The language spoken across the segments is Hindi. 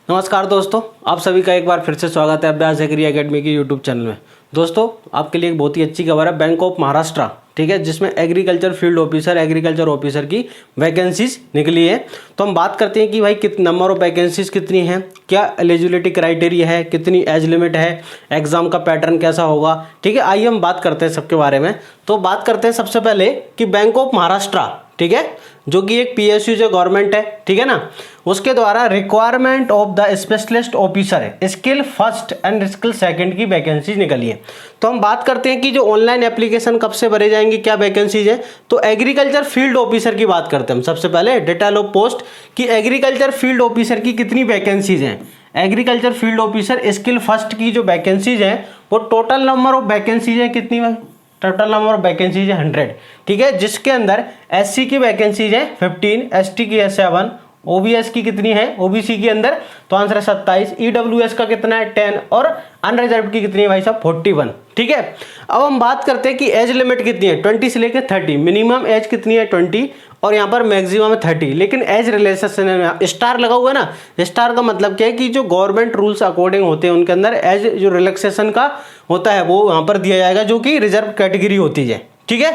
नमस्कार दोस्तों, आप सभी का एक बार फिर से स्वागत है अभ्यास एग्री एकेडमी की यूट्यूब चैनल में। दोस्तों, आपके लिए एक बहुत ही अच्छी खबर है। बैंक ऑफ महाराष्ट्र, ठीक है, जिसमें agriculture field officer, agriculture officer की वैकेंसीज निकली है। तो हम बात करते हैं कि भाई कितने नंबर ऑफ वैकेंसीज कितनी हैं, क्या एलिजिबिलिटी क्राइटेरिया है, कितनी एज लिमिट है, एग्जाम का पैटर्न कैसा होगा। ठीक है, आइए हम बात करते हैं सबके बारे में। तो बात करते हैं सबसे पहले कि बैंक ऑफ महाराष्ट्र, ठीक है, जो कि एक पीएसयू जो गवर्नमेंट है, ठीक है ना, उसके द्वारा requirement of the specialist officer है, skill first and skill second की वैकेंसीज निकली है। तो हम बात करते हैं कि जो ऑनलाइन एप्लीकेशन कब से भरे जाएंगे, क्या वैकेंसीज है। तो एग्रीकल्चर फील्ड ऑफिसर की बात करते हैं हम सबसे पहले, डिटेल ऑफ पोस्ट कि एग्रीकल्चर फील्ड ऑफिसर की कितनी वैकेंसीज हैं। Agriculture field officer skill first की जो वैकेंसीज हैं वो टोटल नंबर ऑफ वैकेंसीज है कितनी है, टोटल नंबर ऑफ वैकेंसीज है 100, ठीक है, जिसके अंदर एससी की वैकेंसीज है 15, एसटी की है 7, ओबीएस की कितनी है, ओबीसी के अंदर तो आंसर है 27, ईडब्ल्यूएस का कितना है 10 और अनरिजर्व की कितनी है भाई साहब 41, ठीक है। अब हम बात करते हैं कि एज लिमिट कितनी है, 20 से लेकर 30, मिनिमम एज कितनी है 20 और यहाँ पर मैक्सिमम है 30, लेकिन एज रिलैक्सेशन में स्टार लगा हुआ है ना। स्टार का मतलब क्या है कि जो गवर्नमेंट रूल्स अकॉर्डिंग होते हैं उनके अंदर एज जो रिलैक्सेशन का होता है वो यहाँ पर दिया जाएगा, जो कि रिजर्व कैटेगरी होती है, ठीक है।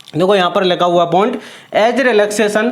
देखो यहाँ पर लिखा हुआ point, age relaxation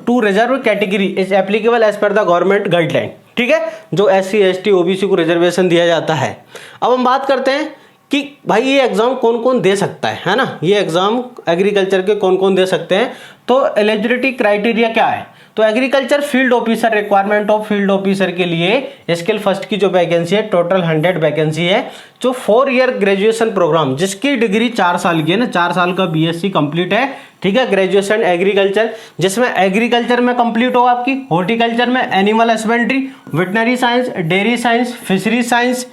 to reserve category is applicable as per the government guideline, ठीक है, जो एससी एसटी ओबीसी को रिजर्वेशन दिया जाता है। अब हम बात करते हैं कि भाई ये एग्जाम कौन कौन दे सकता है ना, ये एग्जाम एग्रीकल्चर के कौन कौन दे सकते हैं। तो एलिजिबिलिटी क्राइटेरिया क्या है, तो agriculture field officer, requirement of field officer के लिए स्किल फर्स्ट की जो वैकेंसी है टोटल 100 वैकेंसी है, जो 4 ईयर ग्रेजुएशन प्रोग्राम जिसकी डिग्री 4 साल की है ना, 4 साल का बीएससी कंप्लीट है, ठीक है, ग्रेजुएशन एग्रीकल्चर, जिसमें एग्रीकल्चर में कंप्लीट होगा आपकी, हॉर्टिकल्चर में animal husbandry, veterinary science, dairy science, fishery science,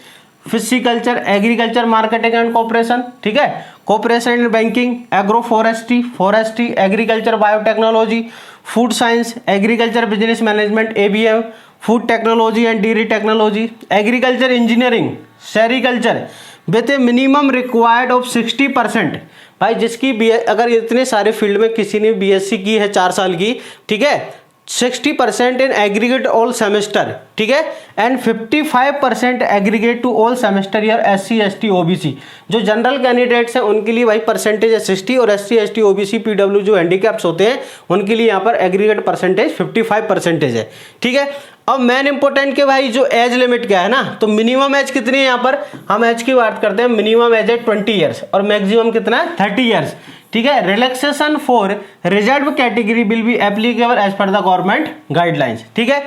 pisciculture, agriculture marketing and cooperation, ठीक है, cooperation and banking, agro forestry, agriculture biotechnology, food science, agriculture business management ABM, food technology and dairy technology, agriculture engineering, sericulture with a minimum required of 60%। भाई जिसकी अगर इतने सारे फील्ड में किसी ने बीएससी की है 4 साल की, ठीक है, 60% इन एग्रीगेट ऑल सेमेस्टर, ठीक है, and 55% aggregate to all semester year SC ST OBC. जो जनरल कैंडिडेट्स हैं उनके लिए भाई परसेंटेज है 60 और एससी एसटी ओबीसी पीडब्ल्यू जो हैंडीकैप्स होते हैं उनके लिए यहाँ पर एग्रीगेट परसेंटेज 55% है, ठीक है। अब मेन इंपॉर्टेंट के भाई जो एज लिमिट क्या है ना, तो मिनिमम एज कितनी है, यहाँ पर हम एज की बात करते हैं, मिनिमम एज है 20 ईयर्स और मैक्सिमम कितना है 30 ईयर्स, ठीक है। Relaxation for reserve category will be applicable as per the government guidelines, ठीक है।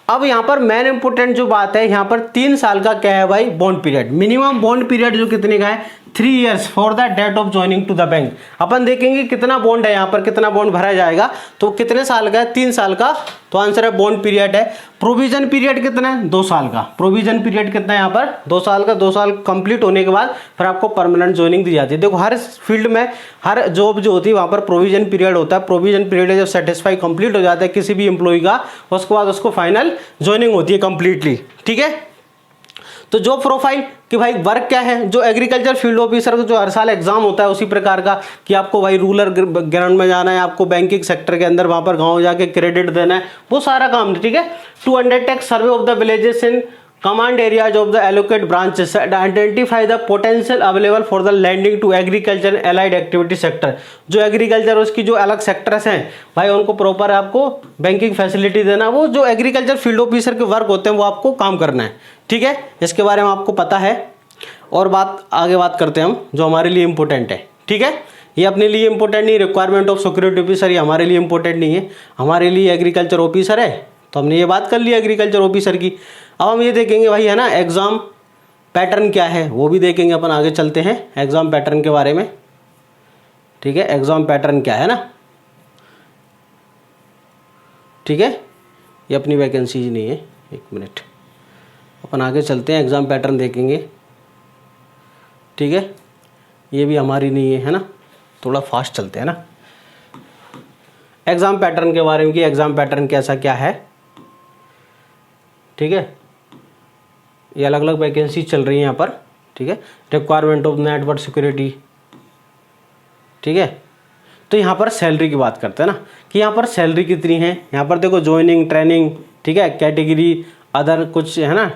अब यहाँ पर मेन इंपोर्टेंट जो बात है, यहाँ पर 3 साल का क्या है भाई bond period, minimum bond period जो कितने का है 3 years for the date of joining to the bank. अपन देखेंगे कितना बॉन्ड है, यहाँ पर कितना बॉन्ड भरा जाएगा, तो कितने साल का है 3 साल का, तो आंसर है बॉन्ड पीरियड है। प्रोविजन पीरियड कितना है 2 साल का, प्रोविजन पीरियड कितना है यहाँ पर 2 साल का, 2 साल कंप्लीट होने के बाद फिर आपको परमानेंट ज्वाइनिंग दी जाती है। देखो हर फील्ड में हर जॉब जो होती है वहाँ पर प्रोविजन पीरियड होता है, प्रोविजन पीरियड जब सेटिस्फाई कंप्लीट हो जाता है किसी भी एम्प्लॉय का, उसके बाद उसको फाइनल ज्वाइनिंग होती है कंप्लीटली, ठीक है। तो जॉब प्रोफाइल कि भाई वर्क क्या है, जो एग्रीकल्चर फील्ड ऑफिसर का जो हर साल एग्जाम होता है उसी प्रकार का कि आपको भाई रूरल ग्राउंड में जाना है, आपको बैंकिंग सेक्टर के अंदर वहाँ पर गाँव जाके क्रेडिट देना है, वो सारा काम, ठीक है। To undertake survey of the villages in command areas of the allocate branches and identify the potential available for the landing to agriculture allied activity sector. जो एग्रीकल्चर उसकी जो अलग सेक्टर्स हैं भाई उनको प्रॉपर आपको बैंकिंग फैसिलिटी देना, वो जो एग्रीकल्चर फील्ड ऑफिसर के वर्क होते हैं वो आपको काम करना है, ठीक है। इसके बारे में आपको पता है और आगे बात करते हैं हम जो हमारे लिए इंपॉर्टेंट है, ठीक है। ये अपने लिए इंपॉर्टेंट नहीं, रिक्वायरमेंट ऑफ सिक्योरिटी ऑफिसर ये हमारे लिए इंपॉर्टेंट नहीं है, हमारे लिए एग्रीकल्चर ऑफिसर है, तो हमने ये बात कर ली एग्रीकल्चर ऑफिसर की। अब हम ये देखेंगे भाई है ना एग्जाम पैटर्न क्या है, वो भी देखेंगे अपन, आगे चलते हैं एग्जाम पैटर्न के बारे में, ठीक है। एग्जाम पैटर्न क्या है ना, ठीक है, ये अपनी वैकेंसी नहीं है, 1 मिनट, अपन आगे चलते हैं एग्जाम पैटर्न देखेंगे, ठीक है। ये भी हमारी नहीं है ना, थोड़ा फास्ट चलते हैं ना एग्जाम पैटर्न के बारे में कि एग्जाम पैटर्न कैसा क्या है, ठीक है। ये अलग अलग वैकेंसी चल रही है यहाँ पर, ठीक है। रिक्वायरमेंट ऑफ नेटवर्क सिक्योरिटी, ठीक है। तो यहाँ पर सैलरी की बात करते हैं ना कि यहाँ पर सैलरी कितनी है, यहाँ पर देखो ज्वाइनिंग ट्रेनिंग, ठीक है, कैटेगरी अदर कुछ है ना,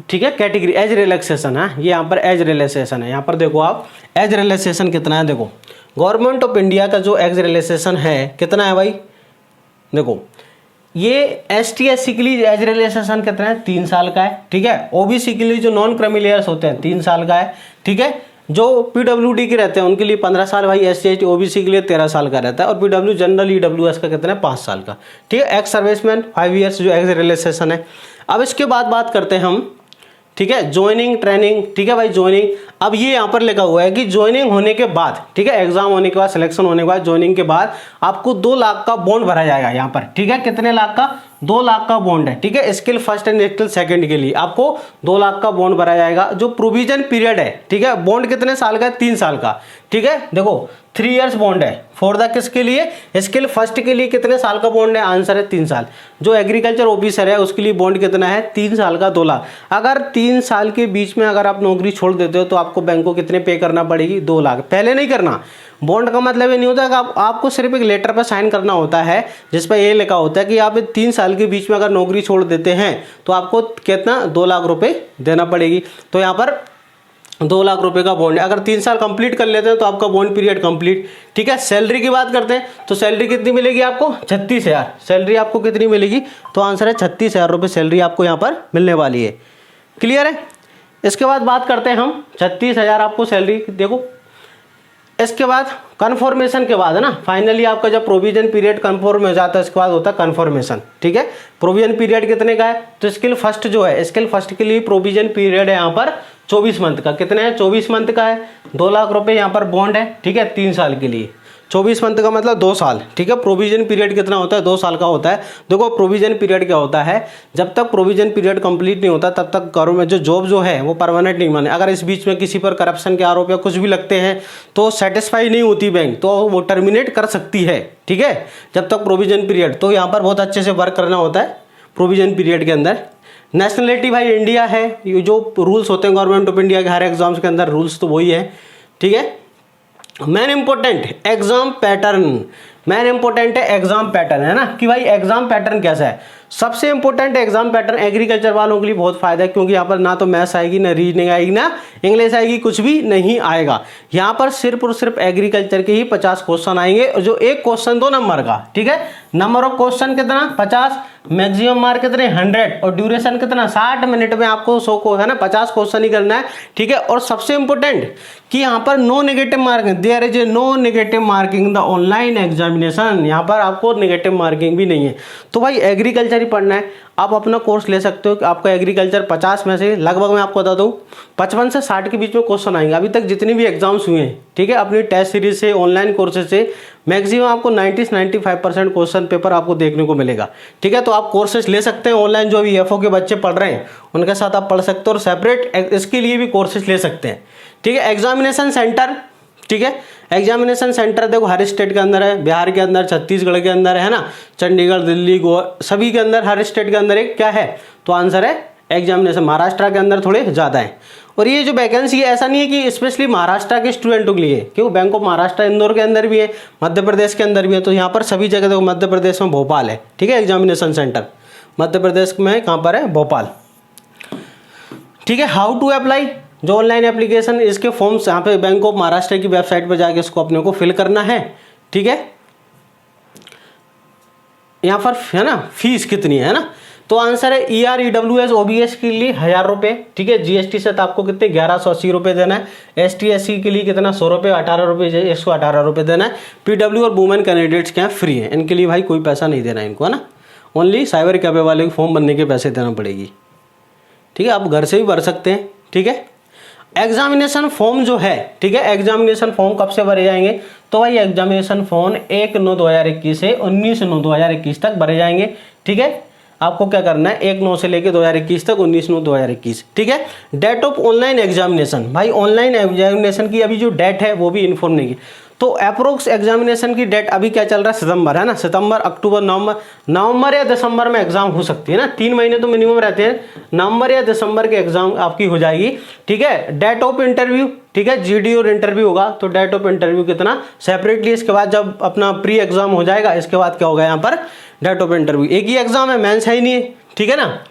ठीक है, कैटेगरी एज रिलैक्सेशन है, ये यहाँ पर एज रिलैक्सेशन है। यहाँ पर देखो आप एज रिलैक्सेशन कितना है, देखो गवर्नमेंट ऑफ इंडिया का जो एज रिलैक्सेशन है कितना है भाई, देखो ये ST/SC के लिए एज रिलैक्सेशन कितना है, 3 साल का है, ठीक है। OBC के लिए जो नॉन क्रिमिलियर्स होते हैं 3 साल का है, ठीक है। जो PWD के रहते हैं उनके लिए 15 साल भाई, SC/ST OBC के लिए 13 साल का रहता है, और PW जनरल EWS का कितना है 5 साल का, ठीक है। एक्स सर्विसमैन 5 ईयर्स जो एज रिलैक्सेशन है। अब इसके बाद बात करते हैं हम, ठीक है, ज्वाइनिंग ट्रेनिंग, ठीक है भाई ज्वाइनिंग। अब ये यहाँ पर लिखा हुआ है कि ज्वाइनिंग होने के बाद, ठीक है, एग्जाम होने के बाद, सिलेक्शन होने के बाद, ज्वाइनिंग के बाद आपको 2 लाख का बॉन्ड भरा जाएगा यहाँ पर, ठीक है। कितने लाख का, 2 लाख का बॉन्ड है, ठीक है। Skill first and skill second के लिए आपको 2 लाख का बॉन्ड भरा जाएगा। जो प्रोविजन पीरियड है, ठीक है, बॉन्ड कितने साल का है, 3 साल का, ठीक है। देखो 3 इयर्स बॉन्ड है फॉर द किसके लिए, स्किल फर्स्ट के लिए कितने साल का बॉन्ड है, आंसर है 3 साल। जो एग्रीकल्चर ऑफिसर है उसके लिए बॉन्ड कितना है, 3 साल का 2 लाख। अगर 3 साल के बीच में अगर आप नौकरी छोड़ देते हो तो आपको बैंक को कितने पे करना पड़ेगी, 2 लाख। पहले नहीं करना। बॉन्ड का मतलब ये नहीं होता कि आपको सिर्फ एक लेटर पर साइन करना होता है जिस पर ये लिखा होता है कि आप 3 साल के बीच में अगर नौकरी छोड़ देते हैं तो आपको कितना, 2 लाख रुपए देना पड़ेगी। तो यहाँ पर 2 लाख रुपए का बॉन्ड है। अगर 3 साल कंप्लीट कर लेते हैं तो आपका बॉन्ड पीरियड कंप्लीट, ठीक है। सैलरी की बात करते हैं तो सैलरी कितनी मिलेगी आपको, 36,000। सैलरी आपको कितनी मिलेगी, तो आंसर है 36,000 रुपये सैलरी आपको यहाँ पर मिलने वाली है। क्लियर है। इसके बाद बात करते हैं हम 36,000 आपको सैलरी, देखो इसके बाद कन्फर्मेशन के बाद है ना, फाइनली आपका जब प्रोविजन पीरियड कन्फर्म हो जाता है इसके बाद होता है कन्फर्मेशन, ठीक है। प्रोविजन पीरियड कितने का है, तो स्किल फर्स्ट जो है, स्किल फर्स्ट के लिए प्रोविजन पीरियड है यहाँ पर 24 मंथ का। कितने है, 24 मंथ का है। 2 लाख रुपए यहाँ पर बॉन्ड है, ठीक है, 3 साल के लिए। 24 मंथ का मतलब 2 साल, ठीक है। प्रोविजन पीरियड कितना होता है, 2 साल का होता है। देखो प्रोविजन पीरियड क्या होता है, जब तक प्रोविजन पीरियड कंप्लीट नहीं होता तब तक गवर्नमेंट जो जॉब जो है वो परमानेंट नहीं माने। अगर इस बीच में किसी पर करप्शन के आरोप या कुछ भी लगते हैं तो सेटिस्फाई नहीं होती बैंक, तो वो टर्मिनेट कर सकती है, ठीक है, जब तक प्रोविजन पीरियड। तो यहाँ पर बहुत अच्छे से वर्क करना होता है प्रोविजन पीरियड के अंदर। नेशनलिटी भाई इंडिया है, ये जो रूल्स होते हैं गवर्नमेंट ऑफ इंडिया के हर एग्जाम्स के अंदर रूल्स तो वही है, ठीक है। Main important exam pattern, main important है एग्जाम पैटर्न, है ना, कि भाई एग्जाम पैटर्न कैसा है। सबसे इंपॉर्टेंट एग्जाम पैटर्न एग्रीकल्चर वालों के लिए बहुत फायदा है, क्योंकि यहाँ पर ना तो मैथ्स आएगी, ना रीजनिंग आएगी, ना इंग्लिश आएगी, कुछ भी नहीं आएगा। यहाँ पर सिर्फ और सिर्फ एग्रीकल्चर के ही 50 क्वेश्चन आएंगे, जो एक क्वेश्चन 2 नंबर का, ठीक है। नंबर ऑफ क्वेश्चन कितना, 50, मैक्सिमम मार्क कितने, 100, और ड्यूरेशन कितना, 60 मिनट में आपको 100 को है ना 50 क्वेश्चन ही करना है, ठीक है। और सबसे इंपॉर्टेंट कि यहाँ पर no negative marking, there is a no negative marking the online examination. यहाँ पर आपको नेगेटिव मार्किंग भी नहीं है। तो भाई एग्रीकल्चर ही पढ़ना है, आप अपना कोर्स ले सकते हो कि आपका एग्रीकल्चर 50 में से लगभग मैं आपको बता दूं 55 से 60 के बीच में क्वेश्चन आएंगे। अभी तक जितनी भी एग्जाम्स हुए हैं, ठीक है, अपनी टेस्ट सीरीज से, ऑनलाइन कोर्सेज से मैक्सिमम आपको 90 से 95% क्वेश्चन पेपर आपको देखने को मिलेगा, ठीक है। तो आप कोर्सेज ले सकते हैं ऑनलाइन, जो भी FO के बच्चे पढ़ रहे हैं उनके साथ आप पढ़ सकते हो, और सेपरेट इसके लिए भी कोर्सेज ले सकते हैं, ठीक है। एग्जामिनेशन सेंटर, ठीक है, एग्जामिनेशन सेंटर देखो हर स्टेट के अंदर है, बिहार के अंदर, छत्तीसगढ़ के अंदर है ना, चंडीगढ़, दिल्ली, गोवा, सभी के अंदर, हर स्टेट के अंदर एक क्या है, तो आंसर है एग्जामिनेशन। महाराष्ट्र के अंदर थोड़े ज़्यादा है। और ये जो वैकेंसी है ऐसा नहीं है कि स्पेशली महाराष्ट्र के स्टूडेंटों के लिए, क्योंकि बैंक ऑफ महाराष्ट्र इंदौर के अंदर भी है, मध्य प्रदेश के अंदर भी है। तो यहाँ पर सभी जगह देखो, मध्य प्रदेश में भोपाल है, ठीक है, एग्जामिनेशन सेंटर मध्य प्रदेश में कहाँ पर है, भोपाल, ठीक है। हाउ टू अप्लाई, जो ऑनलाइन एप्लीकेशन, इसके फॉर्म्स यहाँ पे बैंक ऑफ महाराष्ट्र की वेबसाइट पर जाके इसको अपने को फिल करना है, ठीक है। यहाँ पर है ना फीस कितनी है ना, तो आंसर है ER-EWS OBS के लिए 1000 रुपये, ठीक है। GST से तो आपको कितने 1180 रुपये देना है। ST/SC के लिए कितना 100 रुपये, 18 रुपये, 118 रुपये देना है। PW और वुमेन कैंडिडेट्स के यहाँ फ्री है, इनके लिए भाई कोई पैसा नहीं देना है इनको, है ना। ओनली साइबर कैफे वाले को फॉर्म भरने के पैसे देना पड़ेगी, ठीक है। आप घर से भी भर सकते हैं, ठीक है। एग्जामिनेशन फॉर्म जो है, ठीक है, एग्जामिनेशन फॉर्म कब से भरे जाएंगे, तो भाई एग्जामिनेशन फॉर्म 1/9/2021 से 19/9/2021 तक भरे जाएंगे, ठीक है। आपको क्या करना है, 1/9 से लेकर 2021 तक, 19/9/2021, ठीक है। डेट ऑफ ऑनलाइन एग्जामिनेशन, भाई ऑनलाइन एग्जामिनेशन की अभी जो डेट है वो भी इन्फॉर्म नहीं की। तो अप्रोक्स एग्जामिनेशन की डेट अभी क्या चल रहा है, सितंबर, है ना, सितंबर, अक्टूबर, नवंबर या दिसंबर में एग्जाम हो सकती है ना, 3 महीने तो मिनिमम रहते हैं, नवंबर या दिसंबर के एग्जाम आपकी हो जाएगी, ठीक है। डेट ऑफ इंटरव्यू, ठीक है, GD और इंटरव्यू होगा, तो डेट ऑफ इंटरव्यू कितना सेपरेटली, इसके बाद जब अपना प्री एग्जाम हो जाएगा इसके बाद क्या होगा यहाँ पर डेट ऑफ इंटरव्यू। एक ही एग्जाम है, मेंस है ही नहीं है, ठीक है ना।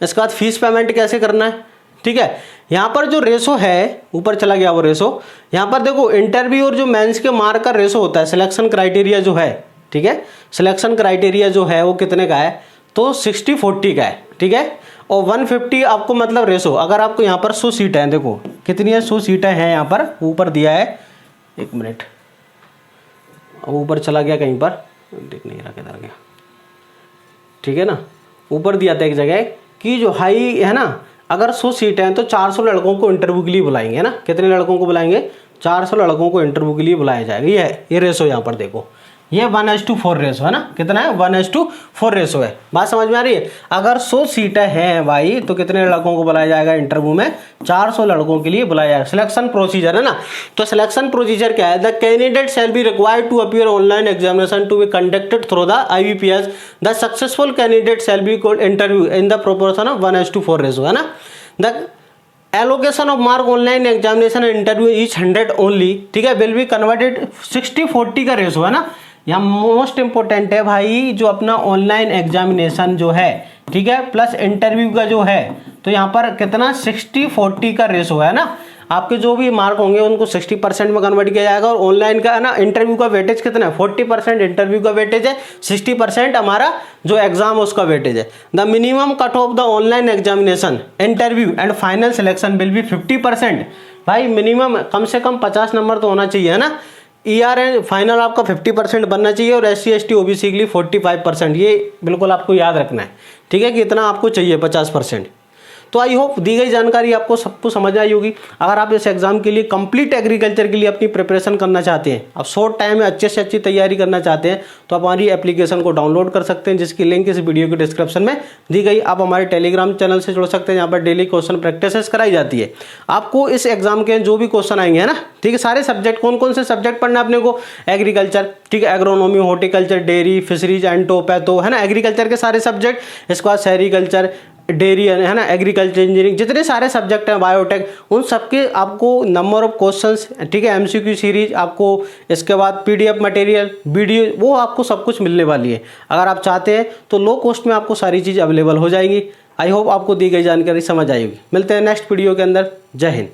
इसके बाद फीस पेमेंट कैसे करना है, ठीक है। यहाँ पर जो रेशो है, ऊपर चला गया वो रेशो, यहाँ पर देखो इंटरव्यू और जो मेंस के मार्क का रेशो होता है, सिलेक्शन क्राइटेरिया जो है, ठीक है, सिलेक्शन क्राइटेरिया जो है वो कितने का है, तो 60-40 का है, ठीक है। और 150 आपको मतलब रेशो, अगर आपको यहाँ पर 100 सीटें हैं, देखो कितनी है, 100 सीटें हैं यहाँ पर, ऊपर दिया है, एक मिनट, ऊपर चला गया कहीं पर, देख नहीं रहा किधर गया, ठीक है ना। ऊपर दिया था एक जगह कि जो हाई है ना, अगर 100 सीटें हैं तो 400 लड़कों को इंटरव्यू के लिए बुलाएंगे, है ना। कितने लड़कों को बुलाएंगे, 400 लड़कों को इंटरव्यू के लिए बुलाया जाएगा। ये रेशो यहाँ पर देखो, ये 1:4 रेशो है ना, कितना है, 1:4 रेशो है। बात समझ में आ रही है। अगर 100 सीटें हैं भाई तो कितने लड़कों को बुलाया जाएगा इंटरव्यू में, 400 लड़कों के लिए बुलाया जाएगा। सिलेक्शन प्रोसीजर है ना, तो सिलेक्शन प्रोसीजर क्या है, the candidate shall be required to appear online examination to be conducted through the IBPS। The successful candidate shall be called interview in the proportion of 1:4 ratio, है ना। The allocation of mark online examination interview each 100 only, ठीक है, विल बी कन्वर्टेड 60-40 का रेशो है ना। यहाँ मोस्ट इंपॉर्टेंट है भाई, जो अपना ऑनलाइन एग्जामिनेशन जो है, ठीक है, प्लस इंटरव्यू का जो है, तो यहाँ पर कितना 60-40 का रेशो है ना। आपके जो भी मार्क होंगे उनको 60% में कन्वर्ट किया जाएगा, और ऑनलाइन का है ना, इंटरव्यू का वेटेज कितना है, 40% इंटरव्यू का वेटेज है, 60% हमारा जो एग्जाम है उसका वेटेज है। The minimum cut off the online examination interview and final selection will be 50%। भाई मिनिमम कम से कम 50 नंबर तो होना चाहिए, है ना। ERN फाइनल आपका 50% बनना चाहिए, और SC ST OBC के लिए 45%, ये बिल्कुल आपको याद रखना है, ठीक है, कि इतना आपको चाहिए 50%। तो आई होप दी गई जानकारी आपको सबको समझ आई होगी। अगर आप इस एग्जाम के लिए कंप्लीट एग्रीकल्चर के लिए अपनी प्रिपरेशन करना चाहते हैं, आप शॉर्ट टाइम में अच्छे से अच्छी तैयारी करना चाहते हैं, तो आप हमारी एप्लीकेशन को डाउनलोड कर सकते हैं, जिसकी लिंक इस वीडियो के डिस्क्रिप्शन में दी गई। आप हमारे टेलीग्राम चैनल से जुड़ सकते हैं, यहाँ पर डेली क्वेश्चन प्रैक्टिस कराई जाती है। आपको इस एग्जाम के जो भी क्वेश्चन आएंगे, है ना, ठीक है, सारे सब्जेक्ट, कौन कौन से सब्जेक्ट पढ़ना है अपने को, एग्रीकल्चर, ठीक है, agronomy, horticulture, dairy, fisheries and टोपैथो, है ना, एग्रीकल्चर के सारे सब्जेक्ट। इसके बाद सेरिकल्चर, डेयरी, है ना, एग्रीकल्चर इंजीनियरिंग, जितने सारे सब्जेक्ट हैं, बायोटेक, उन सबके आपको नंबर ऑफ क्वेश्चंस, ठीक है, MCQ सीरीज आपको, इसके बाद PDF मटेरियल, वीडियो, वो आपको सब कुछ मिलने वाली है। अगर आप चाहते हैं तो लो कॉस्ट में आपको सारी चीज़ अवेलेबल हो जाएंगी। आई होप आपको दी गई जानकारी समझ आएगी। मिलते हैं नेक्स्ट वीडियो के अंदर। जय हिंद।